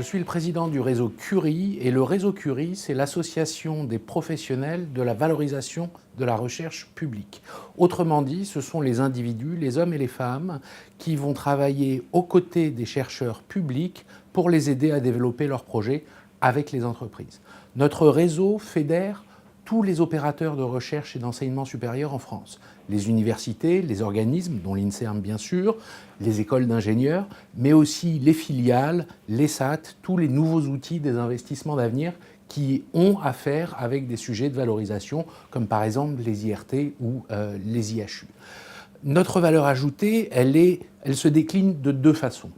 suis le président du réseau Curie et le réseau Curie, c'est l'association des professionnels de la valorisation de la recherche publique. Autrement dit, ce sont les individus, les hommes et les femmes, qui vont travailler aux côtés des chercheurs publics pour les aider à développer leurs projets avec les entreprises. Notre réseau fédère tous les opérateurs de recherche et d'enseignement supérieur en France. Les universités, les organismes, dont l'INSERM bien sûr, les écoles d'ingénieurs, mais aussi les filiales, les SAT, tous les nouveaux outils des investissements d'avenir qui ont à faire avec des sujets de valorisation, comme par exemple les IRT ou les IHU. Notre valeur ajoutée, elle se décline de deux façons.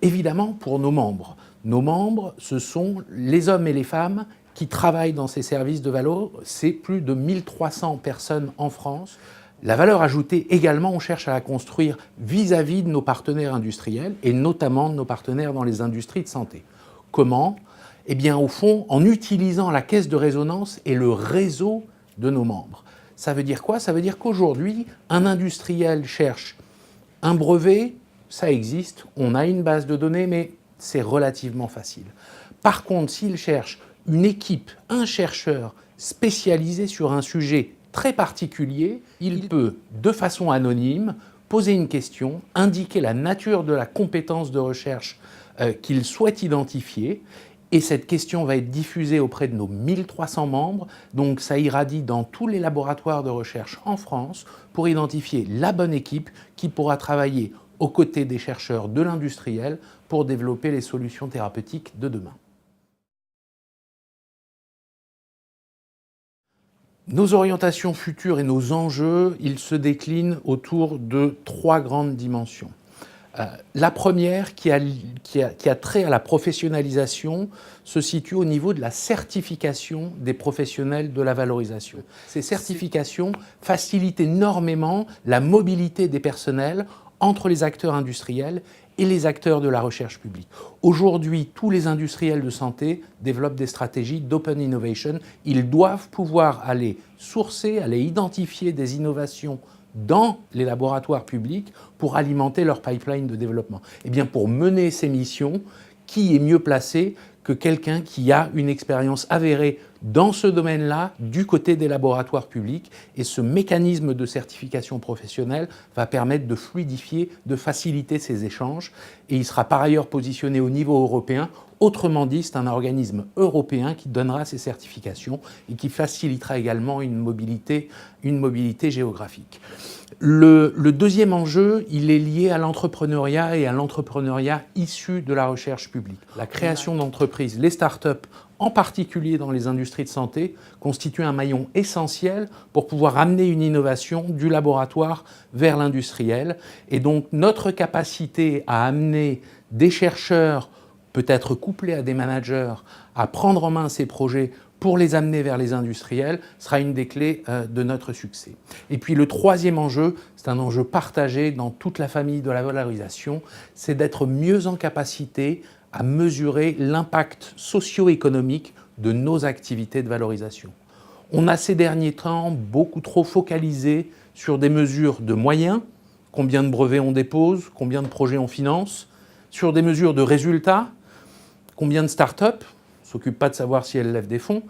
Évidemment, pour nos membres. Nos membres, ce sont les hommes et les femmes qui travaillent dans ces services de valo. C'est plus de 1300 personnes en France. La valeur ajoutée également, on cherche à la construire vis-à-vis de nos partenaires industriels et notamment de nos partenaires dans les industries de santé. Comment ? Eh bien, au fond, en utilisant la caisse de résonance et le réseau de nos membres. Ça veut dire quoi ? Ça veut dire qu'aujourd'hui, un industriel cherche un brevet, ça existe, on a une base de données, mais c'est relativement facile. Par contre, s'il cherche une équipe, un chercheur spécialisé sur un sujet très particulier, il peut, de façon anonyme, poser une question, indiquer la nature de la compétence de recherche qu'il souhaite identifier, et cette question va être diffusée auprès de nos 1300 membres, donc ça irradie dans tous les laboratoires de recherche en France pour identifier la bonne équipe qui pourra travailler aux côtés des chercheurs de l'industriel pour développer les solutions thérapeutiques de demain. Nos orientations futures et nos enjeux, ils se déclinent autour de trois grandes dimensions. La première, qui a trait à la professionnalisation, se situe au niveau de la certification des professionnels de la valorisation. Ces certifications facilitent énormément la mobilité des personnels entre les acteurs industriels et les acteurs de la recherche publique. Aujourd'hui, tous les industriels de santé développent des stratégies d'open innovation. Ils doivent pouvoir aller sourcer, aller identifier des innovations dans les laboratoires publics pour alimenter leur pipeline de développement. Eh bien, pour mener ces missions, qui est mieux placé que quelqu'un qui a une expérience avérée dans ce domaine-là, du côté des laboratoires publics, et ce mécanisme de certification professionnelle va permettre de fluidifier, de faciliter ces échanges, et il sera par ailleurs positionné au niveau européen. Autrement dit, c'est un organisme européen qui donnera ces certifications et qui facilitera également une mobilité géographique. Le deuxième enjeu, il est lié à l'entrepreneuriat et à l'entrepreneuriat issu de la recherche publique. La création d'entreprises, les startups, en particulier dans les industries de santé, constituent un maillon essentiel pour pouvoir amener une innovation du laboratoire vers l'industriel. Et donc notre capacité à amener des chercheurs, peut-être couplés à des managers, à prendre en main ces projets pour les amener vers les industriels, sera une des clés de notre succès. Et puis le troisième enjeu, c'est un enjeu partagé dans toute la famille de la valorisation, c'est d'être mieux en capacité à mesurer l'impact socio-économique de nos activités de valorisation. On a ces derniers temps beaucoup trop focalisé sur des mesures de moyens, combien de brevets on dépose, combien de projets on finance, sur des mesures de résultats, combien de start-up, on ne s'occupe pas de savoir si elles lèvent des fonds,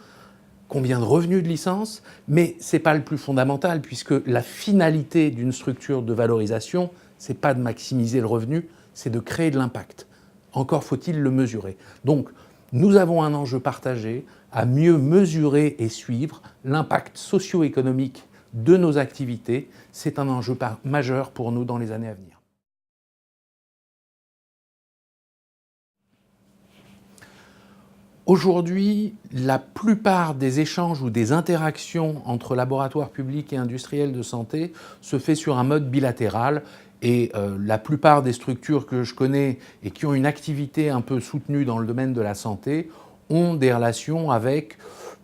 combien de revenus de licence, mais ce n'est pas le plus fondamental puisque la finalité d'une structure de valorisation, ce n'est pas de maximiser le revenu, c'est de créer de l'impact. Encore faut-il le mesurer. Donc, nous avons un enjeu partagé à mieux mesurer et suivre l'impact socio-économique de nos activités. C'est un enjeu majeur pour nous dans les années à venir. Aujourd'hui, la plupart des échanges ou des interactions entre laboratoires publics et industriels de santé se fait sur un mode bilatéral et la plupart des structures que je connais et qui ont une activité un peu soutenue dans le domaine de la santé ont des relations avec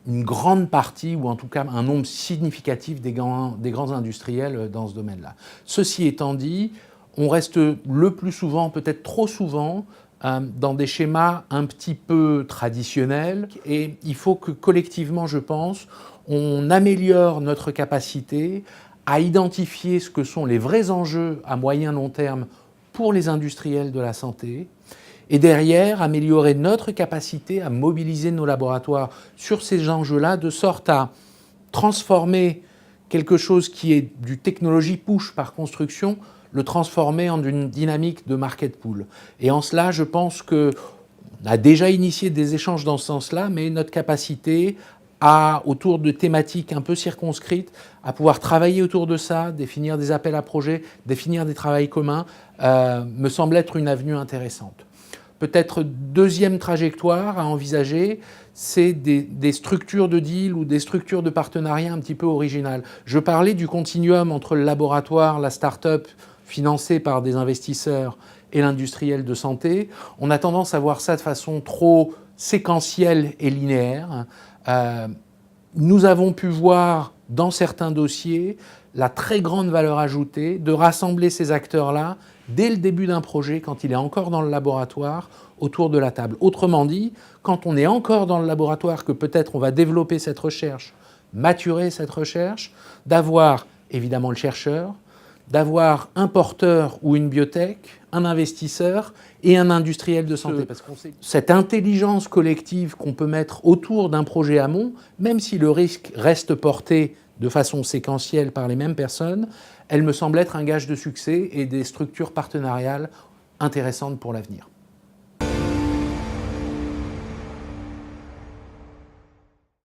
une grande partie ou en tout cas un nombre significatif des grands industriels dans ce domaine-là. Ceci étant dit, on reste le plus souvent, peut-être trop souvent, dans des schémas un petit peu traditionnels et il faut que collectivement, je pense, on améliore notre capacité à identifier ce que sont les vrais enjeux à moyen long terme pour les industriels de la santé Et derrière, améliorer notre capacité à mobiliser nos laboratoires sur ces enjeux-là, de sorte à transformer quelque chose qui est du technologie push par construction, le transformer en une dynamique de market pool. Et en cela, je pense qu'on a déjà initié des échanges dans ce sens-là, mais notre capacité autour de thématiques un peu circonscrites, à pouvoir travailler autour de ça, définir des appels à projets, définir des travails communs, me semble être une avenue intéressante. Peut-être deuxième trajectoire à envisager, c'est des structures de deal ou des structures de partenariat un petit peu originales. Je parlais du continuum entre le laboratoire, la start-up financée par des investisseurs et l'industriel de santé. On a tendance à voir ça de façon trop séquentielle et linéaire. Nous avons pu voir dans certains dossiers la très grande valeur ajoutée de rassembler ces acteurs-là dès le début d'un projet, quand il est encore dans le laboratoire, autour de la table. Autrement dit, quand on est encore dans le laboratoire, que peut-être on va développer cette recherche, maturer cette recherche, d'avoir évidemment le chercheur, d'avoir un porteur ou une biotech, un investisseur et un industriel de santé. Parce qu'on sait cette intelligence collective qu'on peut mettre autour d'un projet amont, même si le risque reste porté de façon séquentielle par les mêmes personnes, elle me semble être un gage de succès et des structures partenariales intéressantes pour l'avenir.